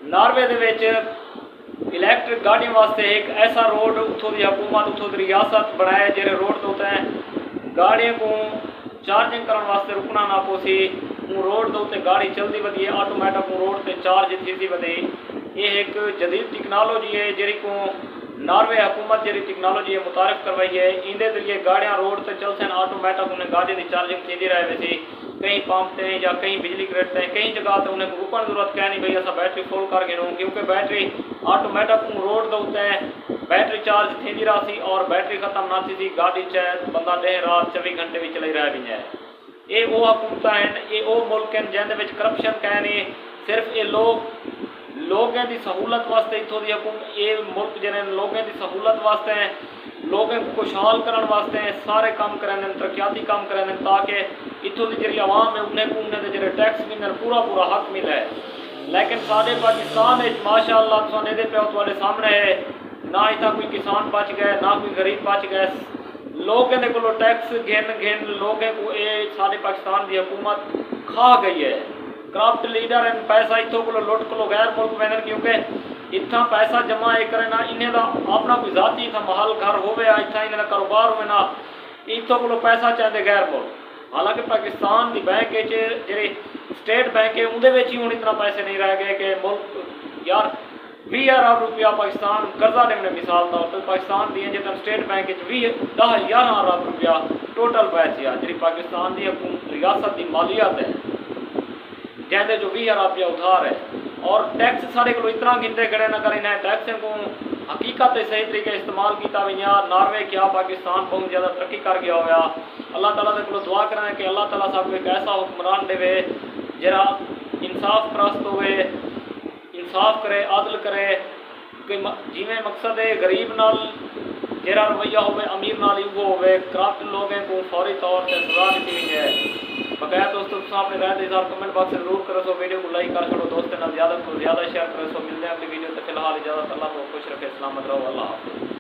Norway دے وچ electric گاڑیوں واسطے ایک ایسا روڈ اتوں کی حکومت اتوں کی ریاست بنایا جہے روڈ تو گاڑیوں کو چارجنگ کرنے واسطے رکنا نہ پو سی روڈ کے گاڑی چلتی ودی ہے آٹومیٹک روڈ تے چارج تھی سی ودی یہ ایک جدید ٹیکنالوجی ہے جی کو ناروے حکومت جی ٹیکنالوجی ہے متعارف کروائی ہے اندر ذریعے گاڑیاں روڈ تے چل سن آٹومیٹک انہیں گاڑی کی چارجنگ تھی رہے سی کہیں پمپ تے یا کہیں بجلی گرڈ تے کئی جگہ تے انہیں کو رکن ضرورت کہہ نہیں بھائی ایسا بیٹری فل کر کے رہوں کیونکہ بیٹری آٹومیٹک روڈ دے بیٹری چارج تھی رہا سی اور بیٹری ختم نہ تھی گاڑی چاہے بندہ دن رات 24 گھنٹے بھی چلائی رہا بھی ہے یہ وہ حکومت ہیں یہ وہ ملک ہیں جن کرپشن کہنے صرف یہ لوگوں کی سہولت واسطے اتوں کی حکومت یہ ملک جن لوگوں کی سہولت واسطے ہیں لوگوں کو خوشحال کرنے واسطے ہیں سارے کام کریں ترقیاتی کام کریں تاکہ اتوں کی جی عوام ہے انہیں کو انہیں جڑے ٹیکس ملنے پورا پورا حق ملے لیکن سارے پاکستان ماشاء اللہ سونے دے پہ تھوڑے سامنے ہے نہ اتنا کوئی کسان بچ گئے نہ کوئی غریب بچ گئے لوگوں کے کو ٹیکس گھن لوگوں کو یہ سارے پاکستان کی حکومت کھا گئی ہے کرپٹ لیڈر ہیں پیسہ اتوں کو لٹ کو غیر ملک پہن کیونکہ اتنا پیسہ جمع یہ کرے نہ انہیں دا اپنا کوئی ذاتی اتنا محل گھر ہوئے اتنا انہیں دا کاروبار ہوئے نہ اتوں کو پیسہ چاہتے غیر ملک حالانکہ پاکستان کی بینک جی اسٹیٹ بینک ہے اندر ہی ہوں اتنا پیسے نہیں رہ گئے کہ ملک یار 20 ارب روپیہ پاکستان قرضہ دینے مثال طور پر پاکستان دی جب اسٹیٹ بینک 10-11 ارب روپیہ ٹوٹل پیسے جی پاکستان کی حکومت ریاست کی مالیات ہے جہاں جو 20 ارب روپیہ ادھار ہے اور ٹیکس سارے کو اتنا گنتے کھڑے نہ کریں ٹیکس کو حقیقت صحیح طریقے استعمال کیا ہوئی ناروے کیا پاکستان بہت زیادہ ترقی کر گیا ہوا اللہ تعالیٰ کو دعا کریں کہ اللہ تعالیٰ صاحب کو ایک ایسا حکمران دے جرا انصاف پرست ہوئے انصاف کرے عادل کرے کہ جیویں مقصد ہے غریب نال جہاں رویہ ہوئے امیر نال وہ ہوئے کرپٹ لوگوں کو فوری طور سے سزا دیتی ہوئی ہے بقایا دوستوں اپنے رائے اظہار کمنٹ باکس سے ضرور کرو سو ویڈیو کو لائک کر چھوڑو دوستوں زیادہ کو زیادہ شیئر کرو سو ملتے ہیں اگلی ویڈیو سے فی الحال اجازت اللہ کو خوش رکھے سلامت رہو اللہ حافظ